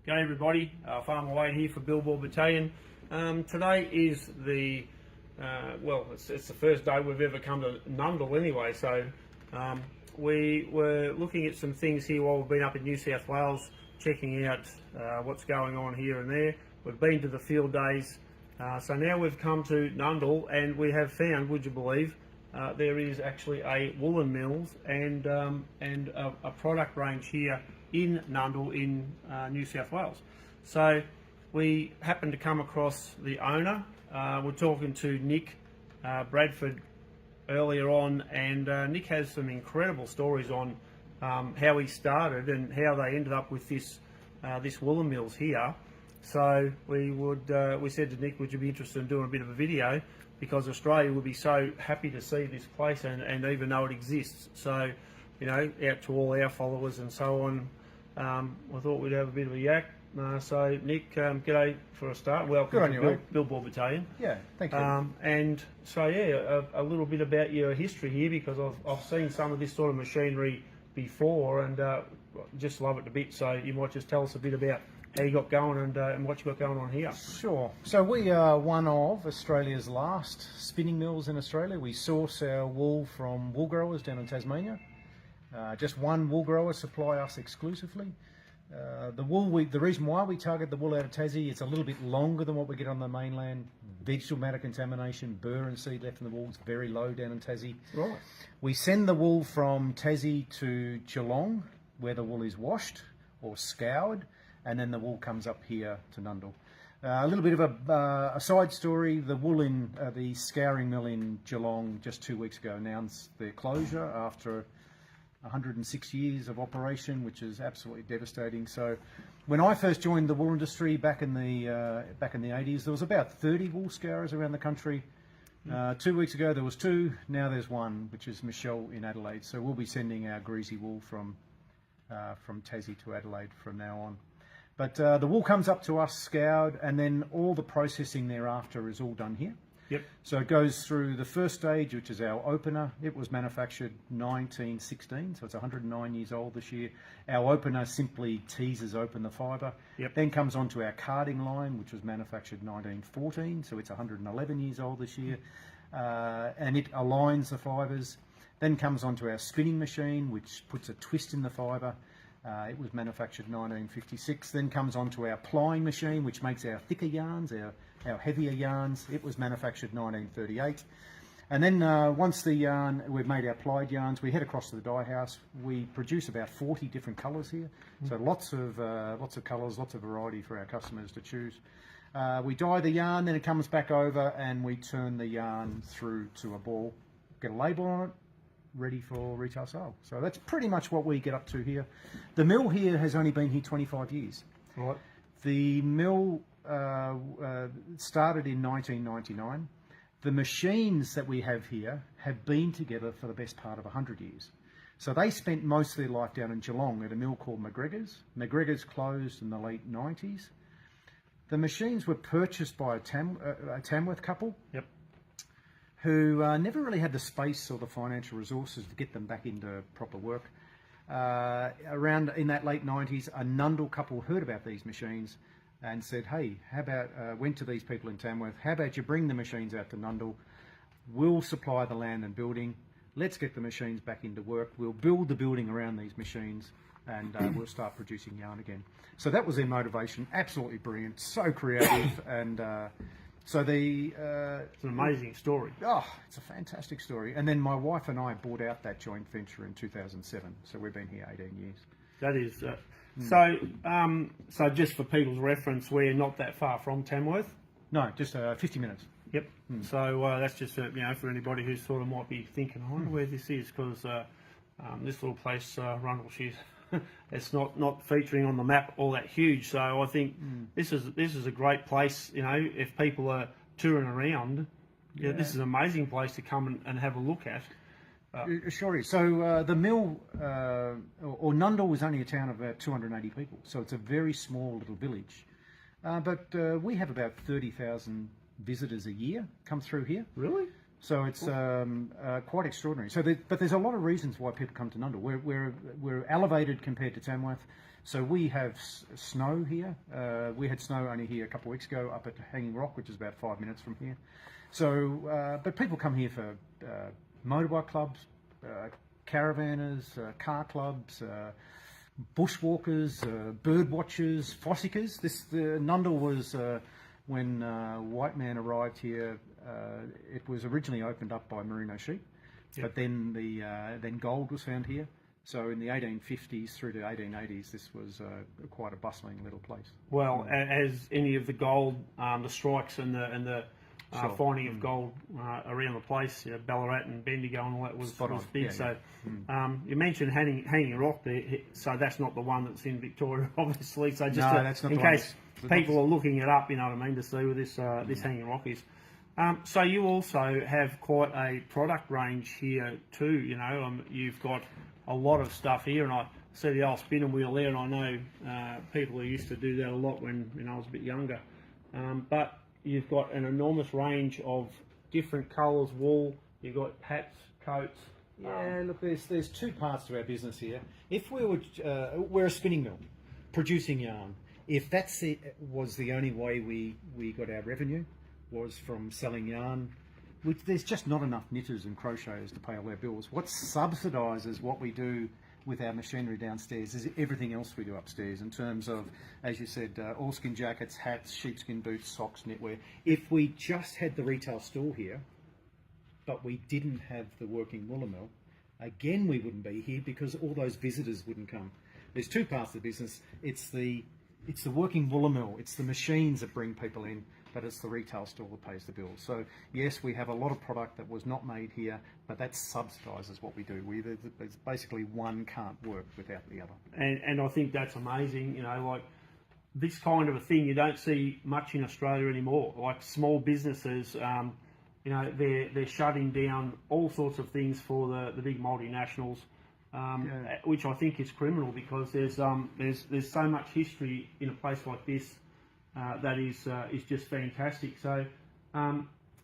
G'day everybody, Farmer Wade here for Billboard Battalion. Today is the, it's the first day we've ever come to Nundle anyway, so we were looking at some things here while we've been up in New South Wales, checking out what's going on here and there. We've been to the field days, so now we've come to Nundle and we have found, would you believe, there is actually a woolen mills and a product range here in Nundle in New South Wales. So we happened to come across the owner. We're talking to Nick Bradford earlier on, and Nick has some incredible stories on how he started and how they ended up with this woolen mills here. So we said to Nick, would you be interested in doing a bit of a video, because Australia would be so happy to see this place and even know it exists. So, you know, out to all our followers and so on, I thought we'd have a bit of a yak. So Nick, g'day for a start. Welcome to Billboard Battalion. Yeah, thank you. And so yeah, a little bit about your history here, because I've seen some of this sort of machinery before, and just love it a bit. So you might just tell us a bit about how you got going and what you got going on here. Sure. So we are one of Australia's last spinning mills in Australia. We source our wool from wool growers down in Tasmania. Just one wool grower supply us exclusively. The reason why we target the wool out of Tassie, it's a little bit longer than what we get on the mainland. Vegetable matter contamination, burr and seed left in the wool is very low down in Tassie. Right. We send the wool from Tassie to Geelong, where the wool is washed or scoured, and then the wool comes up here to Nundle. A little bit of a side story: the scouring mill in Geelong just 2 weeks ago announced their closure after 106 years of operation, which is absolutely devastating. So when I first joined the wool industry back in the 80s, there was about 30 wool scourers around the country. 2 weeks ago there was 2, now there's 1, which is Michelle in Adelaide. So we'll be sending our greasy wool from Tassie to Adelaide from now on. But the wool comes up to us scoured, and then all the processing thereafter is all done here. Yep. So it goes through the first stage, which is our opener. It was manufactured 1916, so it's 109 years old this year. Our opener simply teases open the fibre. Yep. Then comes on to our carding line, which was manufactured 1914, so it's 111 years old this year. And it aligns the fibres. Then comes on to our spinning machine, which puts a twist in the fibre. It was manufactured 1956. Then comes on to our plying machine, which makes our thicker yarns, our heavier yarns. It was manufactured 1938. And then once the yarn, we've made our plied yarns, we head across to the dye house. We produce about 40 different colours here. So lots of colours, lots of variety for our customers to choose. We dye the yarn, then it comes back over and we turn the yarn through to a ball, get a label on it, ready for retail sale. So that's pretty much what we get up to here. The mill here has only been here 25 years. Right. The mill started in 1999. The machines that we have here have been together for the best part of 100 years. So they spent most of their life down in Geelong at a mill called McGregor's. McGregor's closed in the late 90s. The machines were purchased by a Tamworth couple. Yep. Who never really had the space or the financial resources to get them back into proper work. Around in that late 90s, a Nundle couple heard about these machines and said, hey, how about, went to these people in Tamworth, how about you bring the machines out to Nundle, we'll supply the land and building, let's get the machines back into work, we'll build the building around these machines, and we'll start producing yarn again. So that was their motivation. Absolutely brilliant, so creative, and so it's an amazing story. Oh, it's a fantastic story. And then my wife and I bought out that joint venture in 2007. So we've been here 18 years. That is so just for people's reference, we're not that far from Tamworth. No, just 50 minutes. Yep. So that's just for anybody who sort of might be thinking, I wonder where this is, because this little place, Rundle, it's not featuring on the map all that huge. So I think this is a great place. You know, if people are touring around, this is an amazing place to come and have a look at. Sure is. So the mill, or Nundle, was only a town of about 280 people. So it's a very small little village. But we have about 30,000 visitors a year come through here. Really? So it's quite extraordinary. So, but there's a lot of reasons why people come to Nundle. We're elevated compared to Tamworth. So we have snow here. We had snow only here a couple of weeks ago up at Hanging Rock, which is about 5 minutes from here. So, but people come here for motorbike clubs, caravanners, car clubs, bushwalkers, bird watchers, fossickers. The Nundle was, when white man arrived here, it was originally opened up by merino sheep, but then then gold was found here. So in the 1850s through to 1880s, this was quite a bustling little place. Well, as any of the gold, the strikes and the finding of gold around the place, Ballarat and Bendigo and all that was big. Yeah, so you mentioned Hanging Rock there, so that's not the one that's in Victoria, obviously. So just that's not in the one case people are looking it up, you know what I mean, to see where this Hanging Rock is. So you also have quite a product range here too. You know, you've got a lot of stuff here, and I see the old spinning wheel there, and I know people who used to do that a lot when I was a bit younger. But you've got an enormous range of different colours, wool. You've got hats, coats. Yeah, look, there's two parts to our business here. If we were, we're a spinning mill, producing yarn. If was the only way we got our revenue, was from selling yarn, there's just not enough knitters and crocheters to pay all our bills. What subsidises what we do with our machinery downstairs is everything else we do upstairs in terms of, as you said, oilskin jackets, hats, sheepskin boots, socks, knitwear. If we just had the retail store here, but we didn't have the working woolen mill, again we wouldn't be here because all those visitors wouldn't come. There's two parts of the business. It's the working woolen mill. It's the machines that bring people in, but it's the retail store that pays the bills. So yes, we have a lot of product that was not made here, but that subsidises what we do. It's basically one can't work without the other. And I think that's amazing. You know, like this kind of a thing you don't see much in Australia anymore. Like small businesses, you know, they're shutting down all sorts of things for the big multinationals, which I think is criminal because there's so much history in a place like this. That is just fantastic. So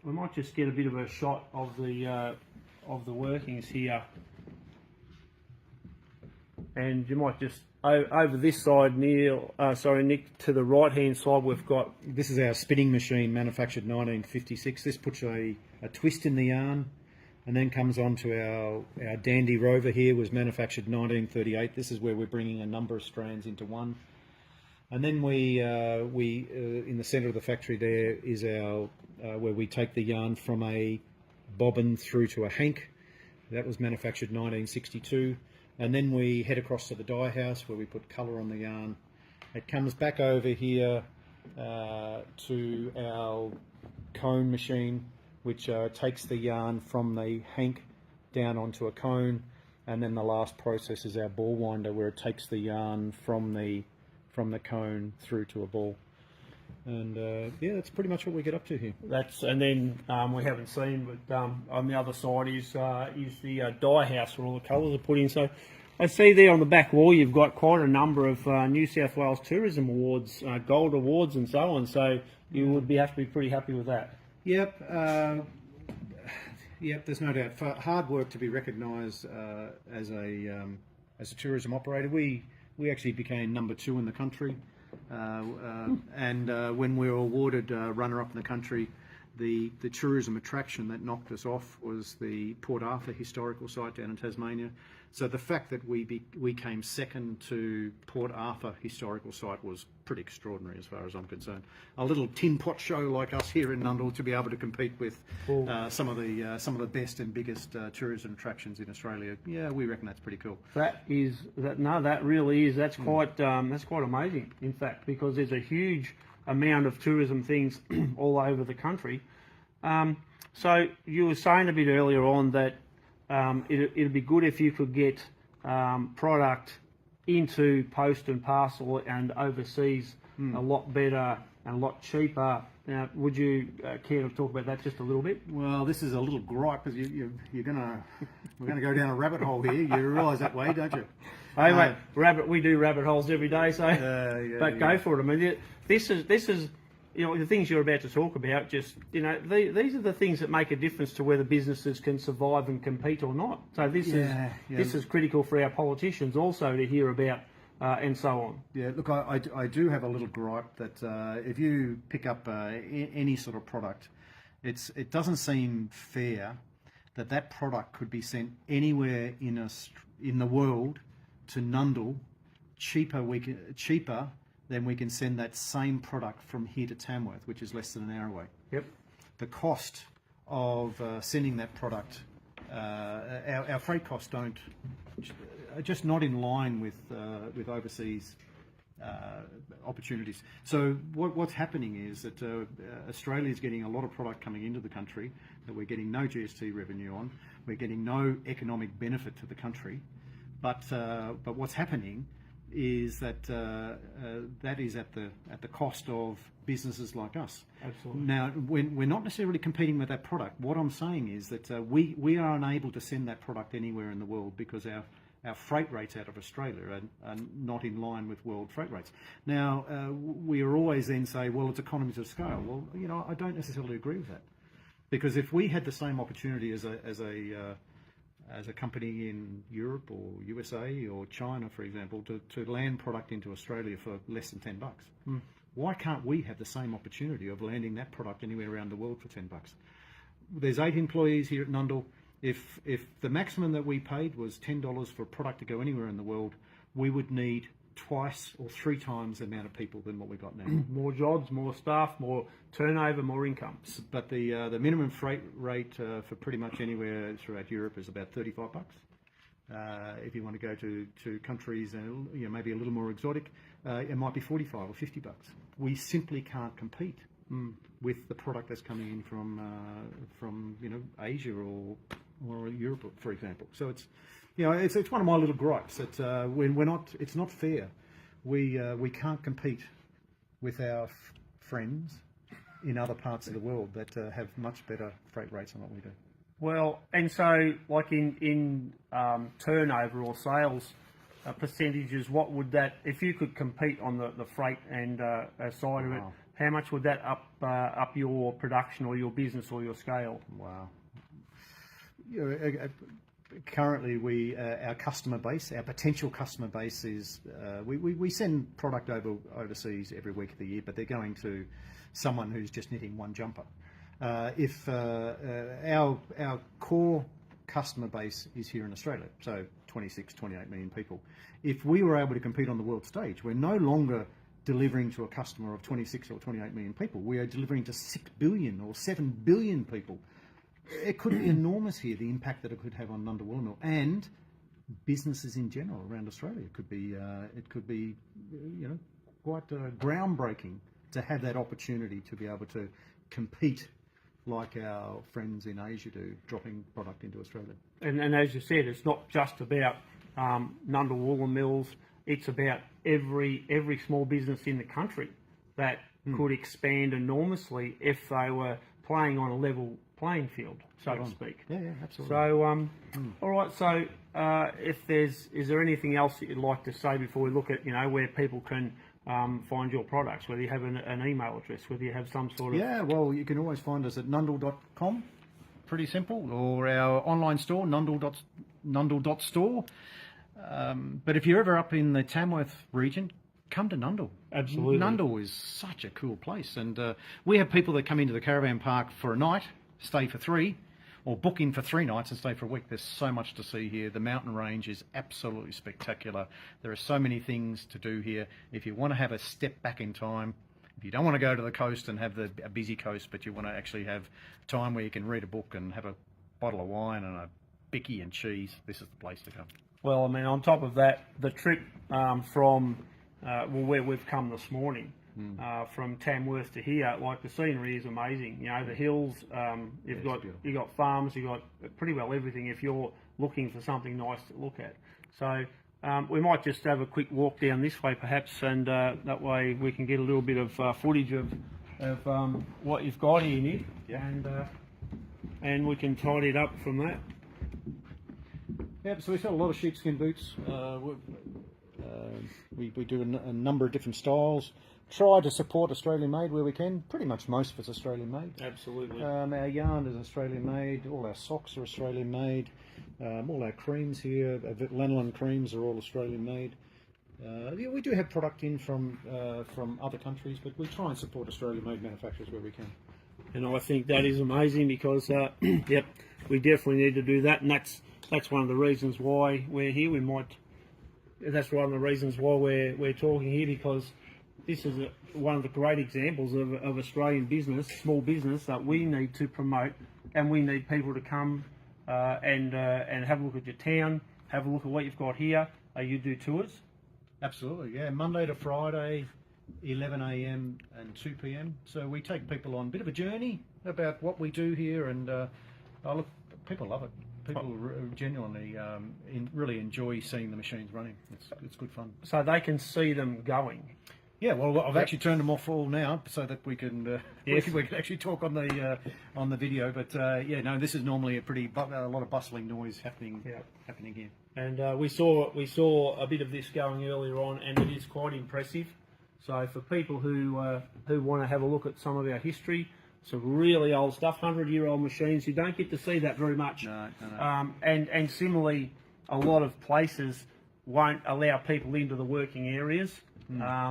we might just get a bit of a shot of the workings here, and you might just over this side, Nick, to the right hand side, we've got this is our spinning machine, manufactured 1956. This puts a twist in the yarn, and then comes on to our Dandy Rover here, was manufactured 1938. This is where we're bringing a number of strands into one. And then we in the centre of the factory there is our where we take the yarn from a bobbin through to a hank. That was manufactured 1962. And then we head across to the dye house where we put colour on the yarn. It comes back over here to our cone machine, which takes the yarn from the hank down onto a cone. And then the last process is our ball winder, where it takes the yarn from the cone through to a ball. And yeah, that's pretty much what we get up to here. And then we haven't seen, but on the other side is the dye house where all the colours are put in. So I see there on the back wall you've got quite a number of New South Wales Tourism Awards, gold awards and so on. So you would have to be pretty happy with that. Yep. Yep. There's no doubt. For hard work to be recognised as a tourism operator, we actually became number 2 in the country. And when we were awarded runner-up in the country, the tourism attraction that knocked us off was the Port Arthur historical site down in Tasmania. So the fact that we came second to Port Arthur historical site was pretty extraordinary as far as I'm concerned. A little tin pot show like us here in Nundle to be able to compete with some of the best and biggest tourism attractions in Australia. Yeah, we reckon that's pretty cool. That really is. That's quite amazing. In fact, because there's a huge amount of tourism things all over the country. So you were saying a bit earlier on that it'd be good if you could get product into post and parcel and overseas a lot better and a lot cheaper. Now, would you care to talk about that just a little bit? Well, this is a little gripe because we're gonna go down a rabbit hole here. You realise that way, don't you? Hey, mate, we do rabbit holes every day, so go for it. I mean, this is. You know, the things you're about to talk about, just, you know, these are the things that make a difference to whether businesses can survive and compete or not. So this is critical for our politicians also to hear about and so on. Yeah, look, I do have a little gripe that if you pick up any sort of product, it doesn't seem fair that product could be sent anywhere in the world to Nundle cheaper than we can send that same product from here to Tamworth, which is less than an hour away. Yep. The cost of sending that product, our freight costs are just not in line with overseas opportunities. So what's happening is that Australia is getting a lot of product coming into the country that we're getting no GST revenue on. We're getting no economic benefit to the country, but what's happening is that that is at the cost of businesses like us. Absolutely. Now, we're not necessarily competing with that product. What I'm saying is that we are unable to send that product anywhere in the world because our freight rates out of Australia are not in line with world freight rates. Now, we are always then say, well, it's economies of scale. Well, I don't necessarily agree with that, because if we had the same opportunity as a company in Europe or USA or China, for example, to land product into Australia for less than $10, why can't we have the same opportunity of landing that product anywhere around the world for $10? There's 8 employees here at Nundle. If the maximum that we paid was $10 for a product to go anywhere in the world, we would need twice or 3 times the amount of people than what we got now. More jobs, more staff, more turnover, more income. But the minimum freight rate for pretty much anywhere throughout Europe is about $35. If you want to go to countries maybe a little more exotic, it might be $45 or $50. We simply can't compete with the product that's coming in from Asia or Europe, for example. So it's one of my little gripes that it's not fair. We can't compete with our friends in other parts of the world that have much better freight rates than what we do. Well, and so like in turnover or sales percentages, what would that, if you could compete on the freight and side of it, how much would that up your production or your business or your scale? Wow. Currently, our customer base, our potential customer base is, we send product overseas every week of the year, but they're going to someone who's just knitting one jumper. If our core customer base is here in Australia, so 28 million people. If we were able to compete on the world stage, we're no longer delivering to a customer of 26 or 28 million people. We are delivering to 6 billion or 7 billion people. It could be enormous here, the impact that it could have on Nundle Woollen Mill and businesses in general around Australia. It could be quite groundbreaking to have that opportunity to be able to compete like our friends in Asia do, dropping product into Australia. And as you said, it's not just about Nundle Woollen Mills. It's about every small business in the country that could expand enormously if they were playing on a level playing field, so to speak. Yeah, absolutely. So, all right. So, is there anything else that you'd like to say before we look at where people can find your products? Whether you have an email address, whether you have some sort of well, you can always find us at nundle.com. Pretty simple, or our online store nundle.store. But if you're ever up in the Tamworth region, come to Nundle. Absolutely. Nundle is such a cool place, and we have people that come into the caravan park for a night, stay for 3, or book in for 3 nights and stay for a week. There's so much to see here. The mountain range is absolutely spectacular. There are so many things to do here. If you want to have a step back in time, if you don't want to go to the coast and have a busy coast, but you want to actually have time where you can read a book and have a bottle of wine and a bicky and cheese, this is the place to come. Well, I mean, on top of that, the trip from where we've come this morning, from Tamworth to here, like the scenery is amazing. The hills, you've got farms, you've got pretty well everything if you're looking for something nice to look at. So we might just have a quick walk down this way perhaps, and that way we can get a little bit of footage of what you've got here, Nick, and we can tidy it up from that. Yep, so we've got a lot of sheepskin boots. We do a number of different styles. Try to support Australian made where we can. Pretty much most of it's Australian made. Absolutely. Our yarn is Australian made. All our socks are Australian made. All our creams here, lanolin creams, are all Australian made. Yeah, we do have product in from other countries, but we try and support Australian-made manufacturers where we can. And I think that is amazing because, yep, we definitely need to do that, and that's one of the reasons why we're here. That's one of the reasons why we're talking here, because this is one of the great examples of Australian business, small business, that we need to promote, and we need people to come and have a look at your town, have a look at what you've got here. You do tours. Absolutely, yeah. Monday to Friday, 11 a.m. and 2 p.m. So we take people on a bit of a journey about what we do here, and look, people love it. People genuinely really enjoy seeing the machines running. It's good fun. So they can see them going. Yeah, well, I've actually turned them off all now so that we can yes. we can actually talk on the video. But yeah, no, this is normally a lot of bustling noise happening here. And we saw a bit of this going earlier on, and it is quite impressive. So for people who want to have a look at some of our history, some really old stuff, 100-year-old machines, you don't get to see that very much. No. And similarly, a lot of places won't allow people into the working areas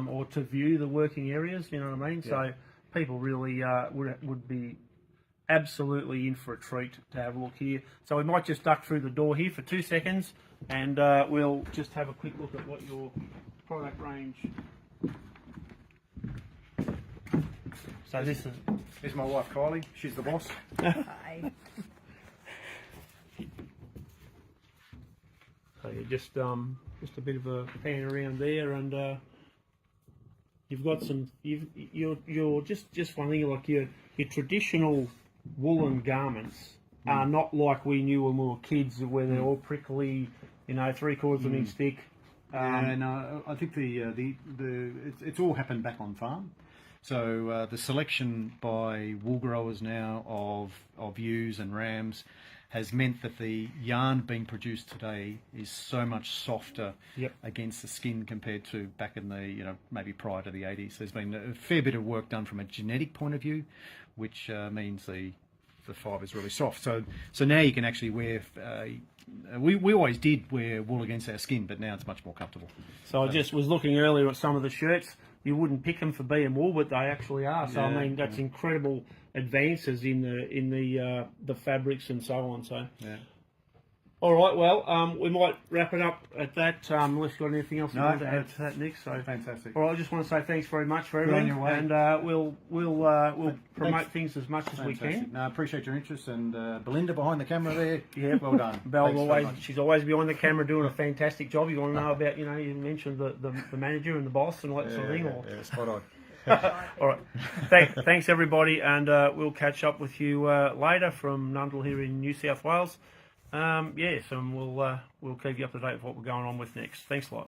or to view the working areas. You know what I mean? Yeah. So people really would be absolutely in for a treat to have a look here. So we might just duck through the door here for 2 seconds, and we'll just have a quick look at what your product range. So this is my wife Kylie. She's the boss. Hi. So you just a bit of a pan around there, and you've got some. You're just one thing, like your traditional woolen garments are not like we knew when we were kids, where they're all prickly, 3/4 of an inch thick. No, I think it's all happened back on farm. So the selection by wool growers now of ewes and rams has meant that the yarn being produced today is so much softer against the skin compared to back in the maybe prior to the 80s. There's been a fair bit of work done from a genetic point of view, which means the fibre is really soft. So now you can actually wear. We always did wear wool against our skin, but now it's much more comfortable. So I just was looking earlier at some of the shirts. You wouldn't pick them for being wool, but they actually are. So I mean, that's incredible advances in the fabrics and so on. So yeah. All right, well, we might wrap it up at that, unless you've got anything else you want to add to that, Nick. So fantastic. All right, I just want to say thanks very much for everything, and we'll promote things as much as we can. No, I appreciate your interest, and Belinda behind the camera there. Yeah, well done. She's always behind the camera doing a fantastic job. You want to know about, you mentioned the manager and the boss and all that sort of thing. Yeah, spot on. All right, thanks everybody, and we'll catch up with you later from Nundle here in New South Wales. Yes, and we'll keep you up to date with what we're going on with next. Thanks a lot.